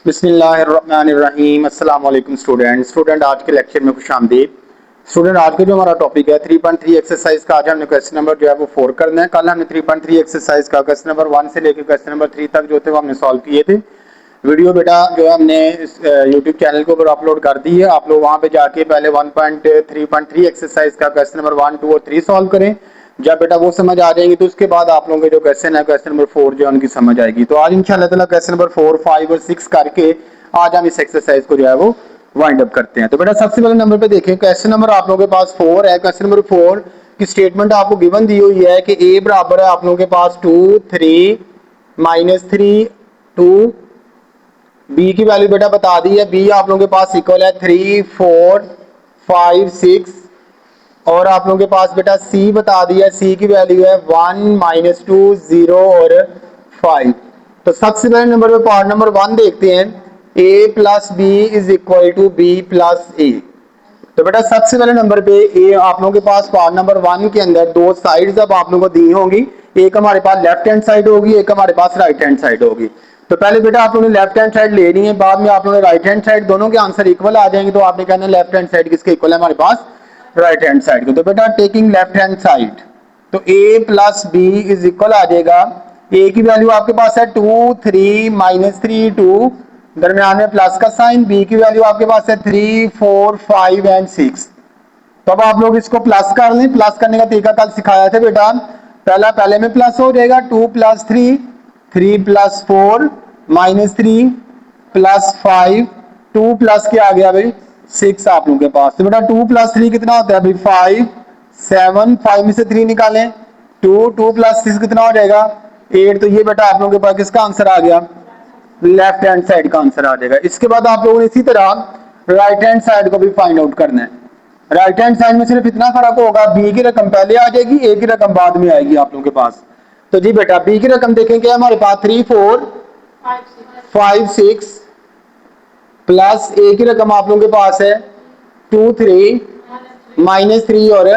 बिस्मिल्लाहिर्रहमानिर्रहीम। अस्सलाम वालेकुम स्टूडेंट आज के लेक्चर में खुशामदीद। स्टूडेंट आज का जो हमारा टॉपिक है 3.3 एक्सरसाइज का। आज हमने क्वेश्चन नंबर जो है वो 4 करना है। कल हमने 3.3 एक्सरसाइज का क्वेश्चन नंबर 1 से लेकर क्वेश्चन नंबर 3 तक जो थे वो हमने सॉल्व किए थे। वीडियो बेटा जो है हमने यूट्यूब चैनल के ऊपर अपलोड कर दी है। आप लोग वहाँ पे जाके पहले 1.3.3 एक्सरसाइज का क्वेश्चन नंबर 1, 2 और 3 सॉल्व करें। जब बेटा वो समझ आ जाएगी तो उसके बाद आप लोगों के जो क्वेश्चन है क्वेश्चन नंबर 4 जो है उनकी समझ आएगी। तो आज इंशाल्लाह ताला क्वेश्चन नंबर 4, 5 और 6 करके आज हम इस एक्सरसाइज को जो है वो वाइंड अप करते हैं। तो बेटा सबसे पहले नंबर पे देखें, क्वेश्चन नंबर आप लोगों के पास 4 है। क्वेश्चन नंबर 4 की स्टेटमेंट आपको गिवन दी हुई है कि ए बराबर है आप लोगों के पास 2, 3, -3, 2। बी की वैल्यू बेटा बता दी है। बी आप लोगों के पास इक्वल है 3, 4, 5, 6। और आप लोगों के पास बेटा सी बता दिया। सी की वैल्यू है 1, -2, 0 और 5। तो सबसे पहले नंबर पे पार्ट नंबर 1 देखते हैं। a plus B is equal to B plus A. तो बेटा सबसे पहले नंबर पे ए आप लोगों के पास पार्ट नंबर 1 के अंदर दो साइड्स अब आप लोगों को दी होंगी। एक हमारे पास लेफ्ट हैंड साइड होगी, एक हमारे पास राइट हैंड साइड होगी। तो पहले बेटा आप लोगों ने लेफ्ट हैंड साइड लेनी है, बाद में आप लोगों ने राइट हैंड साइड। दोनों के आंसर इक्वल आ जाएंगे तो आपने कहना लेफ्ट हैंड साइड किसके इक्वल है हमारे पास, राइट हैंड साइड को। तो बेटा टेकिंग लेफ्ट हैंड साइड, तो a plus B is equal आ जाएगा। a की वैल्यू आपके पास है 2, 3, -3, 2, दरम्यान में प्लस का साइन। b की वैल्यू आपके पास है 3, 4, 5 एंड 6। तो अब आप लोग इसको प्लस कर लें। प्लस करने का तरीका कल सिखाया था बेटा। पहले में प्लस हो जाएगा 2 + 3, 3 + 4, -3 + 5, 2 प्लस क्या आ गया भाई 6 आप लोगों के पास। तो बेटा 2 + 3 कितना होता है भाई 5, 7, 5 में से 3 निकालें 2, 2 + 6 कितना हो जाएगा 8। तो ये बेटा आप लोगों के पास किसका आंसर आ गया, लेफ्ट हैंड साइड का आंसर आ जाएगा। इसके बाद आप लोगों ने इसी तरह राइट हैंड साइड को भी फाइंड आउट करना है। राइट हैंड साइड में सिर्फ इतना फर्क होगा, बी की रकम पहले आ जाएगी, ए की रकम बाद में आएगी आप लोगों के पास। तो जी बेटा बी की रकम देखेंगे हमारे पास 3, 4, 5, 6 प्लस ए की रकम आप लोगों के पास है 2, 3, -3 और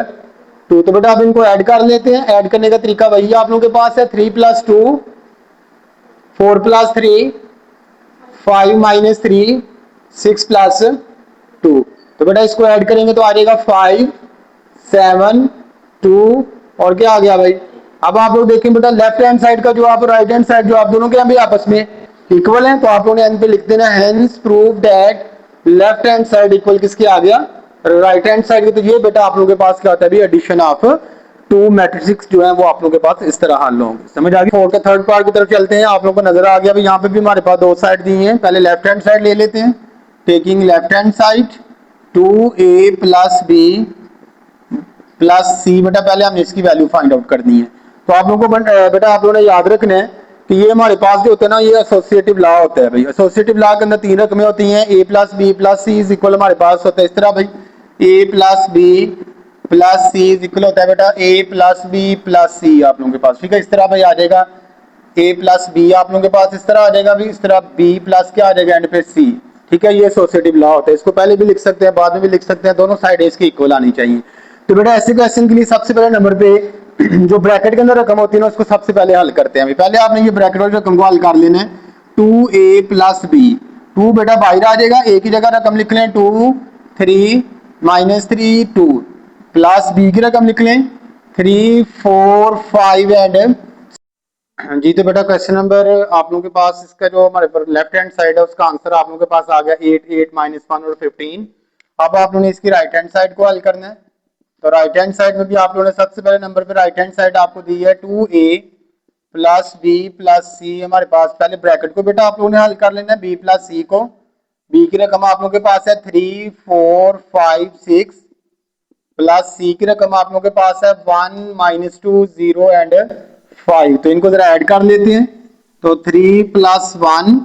2। तो बेटा आप इनको ऐड कर लेते हैं। ऐड करने का तरीका वही आप लोगों के पास है 3 + 2, 4 + 3, 5 - 3, 6 + 2। तो बेटा इसको ऐड करेंगे तो आ जाएगा 5, 7, 2 और क्या आ गया भाई। अब आप लोग देखें बेटा लेफ्ट हैंड साइड का जो आप राइट हैंड साइड जो आप दोनों के भी आपस में इक्वल हैं। तो आप लोगों ने एंड पे लिख देना hence prove that left hand side equal किसके आ गया, राइट हैंड साइड के। तो ये बेटा आप लोगों के पास क्या होता है एडिशन ऑफ 2 मैट्रिक्स जो है वो आप लोगों के पास इस तरह हल होंगे। समझ आ गई। 4 का थर्ड पार्ट की तरफ चलते हैं। आप लोगों को नजर आ गया यहाँ पे भी हमारे पास दो साइड दी हैं। पहले लेफ्ट हैंड साइड ले लेते हैं। Taking left hand side 2a + b + c। बेटा पहले हमने इसकी वैल्यू फाइंड आउट करनी है। तो आप लोगों को बेटा आप लोगों ने याद रखना है कि ये हमारे पास जो होते हैं ना ये एसोसिएटिव लॉ होता है भाई। एसोसिएटिव लॉ के अंदर 3 रकमें होती हैं। a + b + c is equal हमारे पास होता है इस तरह भाई, a + b + c is equal होता है बेटा a + b + c आप लोगों के पास। ठीक है, इस तरह भाई आ जाएगा a + b आप लोगों के पास इस तरह आ जाएगा भाई, इस तरह b + क्या आ जाएगा एंड पे c। ठीक है, ये एसोसिएटिव लॉ होता है। इसको पहले भी लिख सकते हैं बाद में भी लिख सकते हैं, दोनों साइड इसकी इक्वल आनी चाहिए। तो बेटा ऐसे क्वेश्चन के लिए सबसे पहले नंबर पे जो ब्रैकेट के अंदर रकम होती है ना उसको सबसे पहले हल करते हैं। पहले आपने ये ब्रैकेट वाली रकम को हल कर लेना है। 2a + b, 2 बेटा बाहर आ जाएगा, a की जगह रकम लिख लें 2, 3, -3, 2 प्लस b की रकम लिख लें 3, 4, 5 एंड जी। तो बेटा क्वेश्चन नंबर आप लोगों के पास इसका जो हमारे पर लेफ्ट हैंड साइड है उसका आंसर आप लोगों के पास आ गया 8, 8 - 1 और 15। अब आप लोगों ने इसकी राइट हैंड साइड को हल करना है। तो राइट हैंड साइड में भी आप लोगों ने सबसे पहले नंबर पे राइट हैंड साइड आपको दी है 2a + b + c। हमारे पास पहले ब्रैकेट को बेटा आप लोगों ने हल कर लेना है b + c को। b की रकम आप लोगों के पास है 3, 4, 5, 6 प्लस c की रकम आप लोगों के पास है 1, -2, 0 एंड 5। तो इनको जरा ऐड कर लेते हैं। तो 3 + 1,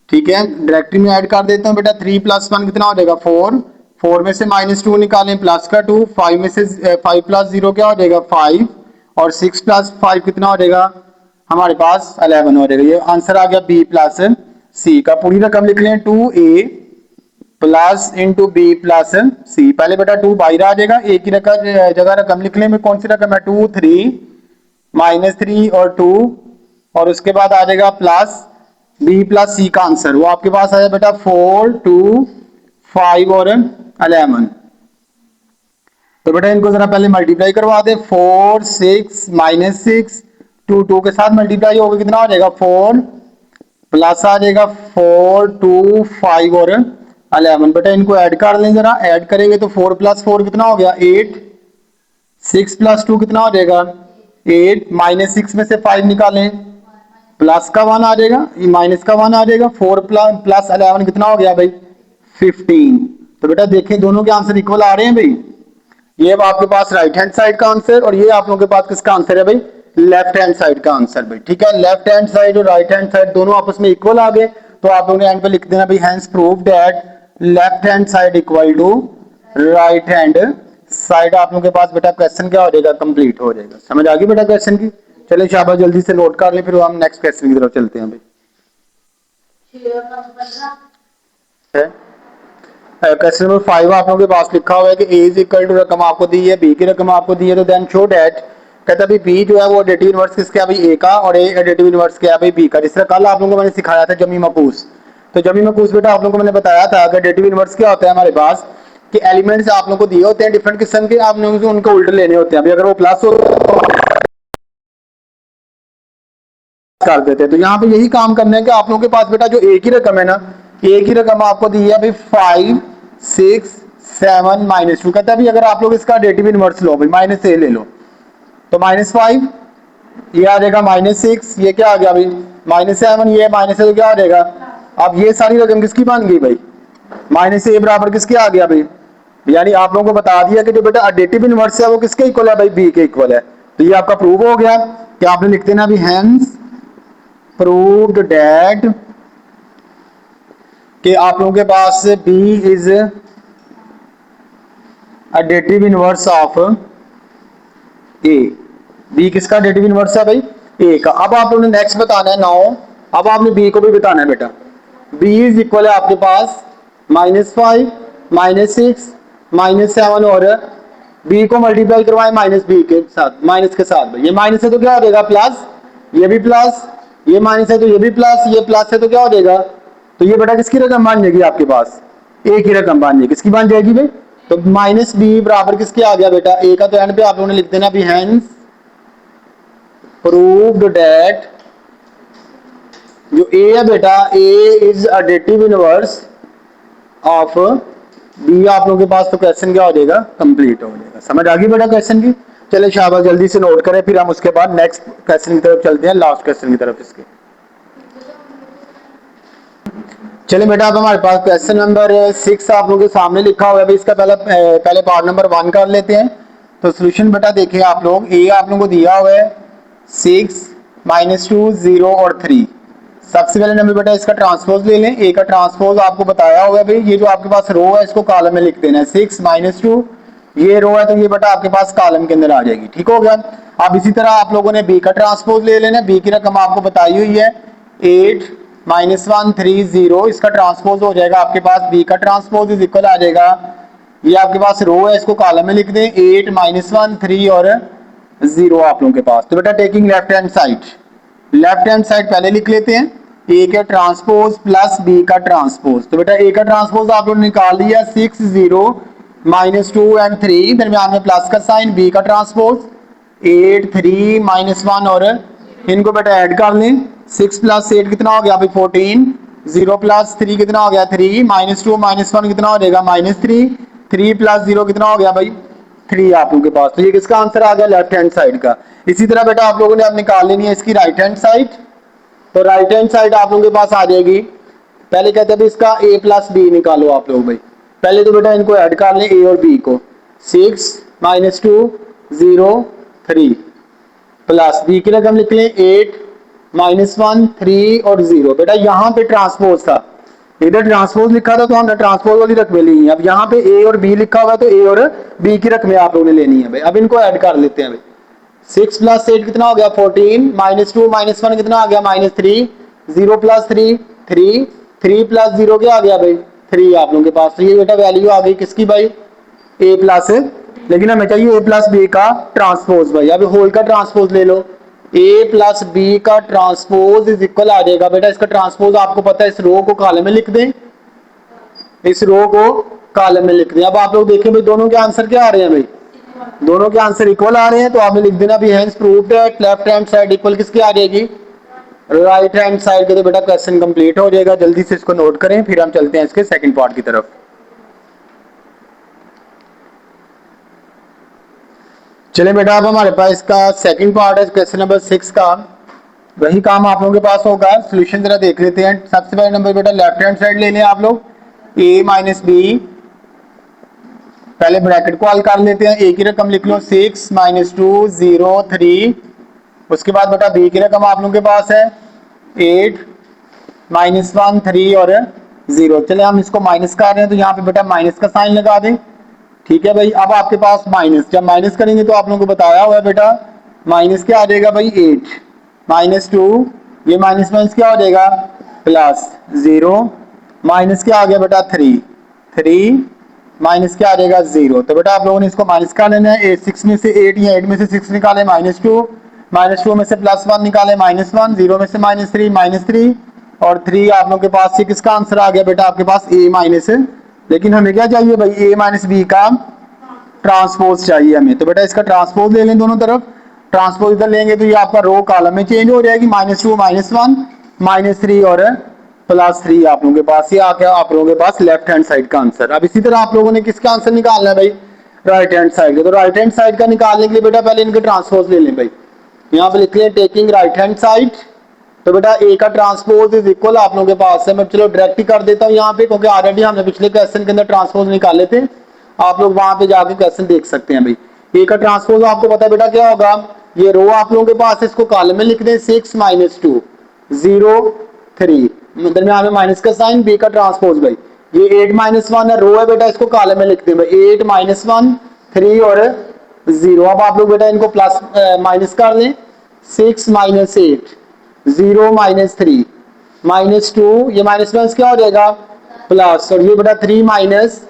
ठीक है डायरेक्टली में ऐड कर देता हूं बेटा। 3 + 1 कितना हो जाएगा 4, 4 में से -2 निकालें प्लस का 2, 5 में से 5 + 0 क्या हो जाएगा 5 और 6 + 5 कितना हो जाएगा हमारे पास 11 हो जाएगा। ये आंसर आ गया b + c का। पूरी रकम लिख लें 2a plus into B plus C. पहले बेटा 2 बाहर आ जाएगा, ए की जगह रकम लिख लें में कौन सी रकम है 2, 3, -3 और 2 और उसके बाद आ जाएगा प्लस बी प्लस सी का आंसर वो आपके पास आया बेटा 4 2 5 और 11। तो बेटा इनको जरा पहले मल्टीप्लाई करवा दे 4 6 माइनस 6 2 2 के साथ मल्टीप्लाई होगा कितना हो जाएगा 4 प्लस आ जाएगा 4 2 5 और 11। बेटा इनको ऐड कर लें जरा ऐड करेंगे तो 4 प्लस 4 कितना हो गया 8 6 प्लस 2 कितना हो जाएगा 8 माइनस 6 में से 5 निकालें प्लस का 1 आ जाएगा माइनस का 1 आ जाएगा 4 प्लस 11 कितना हो गया भाई 15। तो बेटा देखें दोनों के आंसर इक्वल आ रहे हैं भाई। ये अब आपके पास राइट हैंड साइड का आंसर और ये आप लोगों के पास किसका आंसर है भाई लेफ्ट हैंड साइड का आंसर भाई। ठीक है लेफ्ट हैंड साइड और राइट हैंड साइड दोनों आपस में इक्वल आ गए तो आप लोगों ने एंड पे लिख देना भाई hence prove that left hand side equal to right hand side. आप लोगों के पास बेटा क्वेश्चन क्या हो जाएगा कंप्लीट हो जाएगा। समझ आ गई बेटा क्वेश्चन की। चलिए शाबाश जल्दी से नोट कर ले फिर हम नेक्स्ट क्वेश्चन की तरफ चलते हैं भाई। क्वेश्चन नंबर 5 आप लोगों के पास लिखा हुआ है कि ए इज इक्वल टू रकम आपको दी है बी की रकम आपको दी है तो देन शो दैट कहता है बी जो है वो एडिटिव इनवर्स किसका है भाई ए का और ए एडिटिव इनवर्स क्या है भाई बी का। जिस तरह कल आप लोगों को मैंने सिखाया था जमी मकूस। तो जमी मकूस बेटा आप लोगों को मैंने बताया था कि एडिटिव इनवर्स क्या होता है हमारे पास कि एलिमेंट्स आप लोगों को दिए होते हैं डिफरेंट किस्म के आप लोगों को उनको उल्ट लेने होते हैं। अभी अगर वो प्लस हो कर देते हैं तो यहाँ पे यही काम करना है कि आप लोगों के पास बेटा जो ए की रकम है ना ए की रकम आपको दी है भाई 5 6 7 माइनस 2 कहता है भाई अगर आप लोग इसका एडिटिव इनवर्स लो भाई माइनस ए ले लो तो -5 ये आ जाएगा -6 ये क्या आ गया भाई -7 ये माइनस ए तो क्या आ जाएगा। अब ये सारी रकम किसकी बन गई भाई -a बराबर किसके आ गया भाई यानी आप लोगों को बता दिया कि जो बेटा एडिटिव इनवर्स है वो किसके इक्वल है भाई बी के इक्वल है। तो ये आपका प्रूव हो गया कि आपने लिख देना भी हेंस प्रूव्ड दैट कि आप लोगों के पास B is additive inverse of A। B किसका एडिटिव इनवर्स है भाई A का। अब आप लोगों ने नेक्स्ट बताना है 9 अब आपने B को भी बताना है बेटा B इज इक्वल है आपके पास -5 -6 -7 और B को मल्टीप्लाई करवाएं -b के साथ माइनस के साथ भाई ये माइनस है तो क्या हो जाएगा प्लस ये भी प्लस ये माइनस है तो ये भी प्लस ये प्लस है तो क्या हो जाएगा तो ये बेटा किसकी रकम बन जाएगी आपके पास ए की रकम बन जाएगी किसकी बन जाएगी भाई तो -b बराबर किसके आ गया बेटा ए का। तो एंड पे आप लोगों ने लिख देना भी हेंस प्रूव्ड दैट जो ए है बेटा A is additive inverse of B. आप लोगों के पास तो क्वेश्चन क्या हो जाएगा कंप्लीट हो जाएगा। समझ आ गई बेटा क्वेश्चन की। चले शाबाश जल्दी से नोट करें फिर हम उसके बाद नेक्स्ट क्वेश्चन की तरफ चलते हैं लास्ट क्वेश्चन की तरफ इसके। चलिए बेटा अब हमारे पास क्वेश्चन नंबर 6 आप लोगों के सामने लिखा हुआ है भाई इसका पहले पार्ट नंबर 1 कर लेते हैं। तो सोल्यूशन बेटा देखिए आप लोग ए आप लोगों को दिया हुआ है 6 -2 0 और 3। सबसे पहले नंबर बेटा इसका ट्रांसपोज ले लें। ए का ट्रांसपोज आपको बताया हुआ है भाई ये जो आपके पास रो है इसको कॉलम में लिख देना है 6 -2 ये रो है तो ये बेटा आपके पास कॉलम के अंदर आ जाएगी। ठीक हो गया। अब इसी तरह आप लोगों ने बी का ट्रांसपोज ले लेना। बी की रकम आपको बताई हुई है 8 -1 3 0 इसका ट्रांसपोज हो जाएगा आपके पास बी का ट्रांसपोज इज इक्वल आ जाएगा ये आपके पास रो है इसको कॉलम में लिख दें 8 -1 3 और 0 आप लोगों के पास। तो बेटा टेकिंग लेफ्ट हैंड साइड पहले लिख लेते हैं ए के ट्रांसपोज प्लस बी का ट्रांसपोज। तो बेटा ए का ट्रांसपोज आप लोगों ने निकाल लिया 6 0 -2 एंड 3 दरम्यान में प्लस का साइन बी का ट्रांसपोज 8 3 -1 और इनको बेटा ऐड कर लें 6 + 8 कितना हो गया भाई 14 0 + 3 कितना हो गया 3 -2 -1 कितना हो जाएगा -3 3 + 0 कितना हो गया भाई 3 आप लोगों के पास। तो ये किसका आंसर आ गया लेफ्ट हैंड साइड का। इसी तरह बेटा आप लोगों ने अब निकाल लेनी है इसकी राइट हैंड साइड। तो राइट हैंड साइड आप लोगों के पास आ जाएगी पहले कहते हैं इसका a + b निकालो आप लोग भाई। पहले तो बेटा इनको ऐड कर लें a और b को 6 -2 0 3 प्लस b की रकम लिख लें 8 -1 3 और 0। बेटा यहाँ पे ट्रांसपोज था इधर ट्रांसपोज लिखा था तो हमने ट्रांसपोज वाली रकमें ली हैं। अब यहाँ पे a और b लिखा हुआ है तो a और b की रकमें आप लोगों ने लेनी है भाई। अब इनको ऐड कर लेते हैं भाई 6 + 8 कितना हो गया 14 -2 -1 कितना आ गया -3 0 + 3 3 3 + 0 क्या आ गया भाई 3 आप लोगों के पास। तो ये बेटा वैल्यू आ गई किसकी भाई a+ लेकिन हमें चाहिए a + b का ट्रांसपोज भाई। अब होल का ट्रांसपोज ले लो ए प्लस बी का ट्रांसपोज इज इक्वल आ जाएगा बेटा, इसका ट्रांसपोज आपको पता है, इस रो को कॉलम में लिख दें, इस रो को कॉलम में लिख दें। अब आप लोग देखें भाई दोनों के आंसर क्या आ रहे हैं भाई, दोनों के आंसर इक्वल आ रहे हैं, तो आपने लिख देना भी hence proved that left hand side equal किसकी आ जाएगी, राइट हैंड साइड के। तो बेटा क्वेश्चन कंप्लीट हो जाएगा, जल्दी से इसको नोट करें, फिर हम चलते हैं इसके सेकंड पार्ट की तरफ। चलिए बेटा अब हमारे पास इसका सेकंड पार्ट है क्वेश्चन नंबर 6 का, वही काम आप लोगों के पास होगा। सॉल्यूशन जरा देख लेते हैं। सबसे पहले नंबर बेटा लेफ्ट हैंड साइड ले लें आप लोग, a माइनस बी, पहले ब्रैकेट को हल कर लेते हैं। a की रकम लिख लो 6 माइनस 2 0 3, उसके बाद बेटा b की रकम आप लोगों के पास है 8 माइनस 1 3 और 0। चले हम इसको माइनस कर रहे हैं तो यहाँ पे बेटा माइनस का साइन लगा दें, ठीक है भाई। अब आपके पास माइनस, जब माइनस करेंगे तो आप लोगों को बताया हुआ है बेटा माइनस क्या आ जाएगा भाई 8 माइनस 2, ये माइनस माइनस क्या हो जाएगा प्लस 0, माइनस क्या आ गया बेटा 3 माइनस क्या आ जाएगा 0। तो बेटा आप लोगों ने इसको माइनस कर लेना है, 6 में से 8 या 8 में से 6 निकाले -2 में से +1 निकाले -1, 0 में से -3 और 3 आप लोगों के पास से किसका आंसर आ गया बेटा आपके पास a माइनस, लेकिन हमें क्या चाहिए भाई a माइनस बी का ट्रांसपोज चाहिए हमें। तो बेटा इसका ट्रांसपोज ले लें, दोनों तरफ ट्रांसपोज इधर लेंगे तो ये आपका रो कॉलम में चेंज हो जाएगी, -2 -1 -3 और +3 आप लोगों के पास, ये आ गया आप लोगों के पास लेफ्ट हैंड साइड का आंसर। अब इसी तरह आप लोगों ने किसका आंसर निकालना है भाई, राइट हैंड साइड का। तो राइट हैंड साइड का निकालने के लिए बेटा पहले इनके ट्रांसपोज ले लें भाई, यहाँ पे लिख लें टेकिंग राइट हैंड साइड। तो बेटा a का ट्रांसपोज इज इक्वल आप लोगों के पास है, मैं चलो डायरेक्ट ही कर देता हूँ यहाँ पे, क्योंकि ऑलरेडी हमने पिछले क्वेश्चन के अंदर ट्रांसपोज निकाले थे, आप लोग वहां पे जाके क्वेश्चन देख सकते हैं भाई। a का ट्रांसपोज आपको पता है बेटा क्या होगा, ये रो आप लोगों के पास, इसको कॉलम में लिख दें 6 माइनस 2 0 3, दरमियान में माइनस का साइन, b का ट्रांसपोज भाई ये 8 माइनस 1 है, रो है बेटा, इसको कॉलम में लिख दें भाई 8 माइनस 1 3 और 0। अब आप लोग बेटा इनको प्लस माइनस कर लें, 6 माइनस 8 0 माइनस 3 माइनस 2, ये माइनस माइनस क्या हो जाएगा प्लस, और ये बेटा 3 माइनस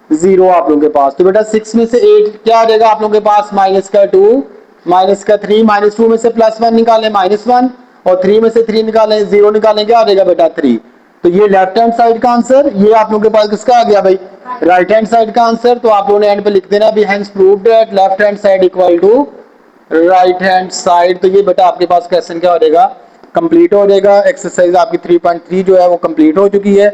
0 आप लोगों के पास। तो बेटा 6 में से 8 क्या आ जाएगा आप लोगों के पास, माइनस का 2 माइनस का 3, -2 में से +1 निकालें -1 और 3 में से 3 निकालें 0 निकालें, क्या आ जाएगा बेटा 3। तो ये लेफ्ट हैंड साइड का आंसर, ये आप लोगों के पास किसका आ गया भाई, राइट हैंड साइड का आंसर। तो आप लोगों ने एंड पे लिख देना भी hence proved that left hand side equal to right hand side. तो ये बेटा आपके पास क्वेश्चन क्या हो जाएगा, कंप्लीट हो जाएगा। एक्सरसाइज आपकी 3.3 जो है वो कंप्लीट हो चुकी है।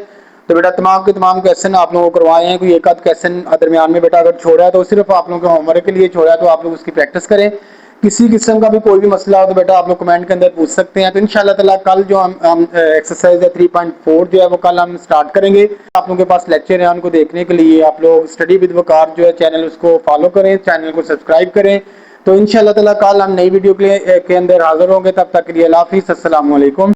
तो बेटा तमाम के तमाम क्वेश्चन आप लोगों को करवाए हैं, कोई एक आध क्वेश्चन दरमियान में बेटा अगर छोड़ा है तो सिर्फ आप लोगों के होमवर्क के लिए छोड़ा है, तो आप लोग उसकी प्रैक्टिस करें। किसी किस्म का भी कोई भी मसला हो तो बेटा आप लोग कमेंट के अंदर पूछ सकते हैं। तो इंशाल्लाह ताला कल जो हम एक्सरसाइज है 3.4 जो है वो कल हम स्टार्ट करेंगे। आप लोगों के पास लेक्चर है, उनको देखने के लिए आप लोग स्टडी विद वकार जो है चैनल उसको फॉलो करें, चैनल को सब्सक्राइब करें। तो इंशाल्लाह ताला कल हम नई वीडियो के अंदर हाजिर होंगे, तब तक के लिए अल्लाह हाफिज़, अस्सलाम वालेकुम।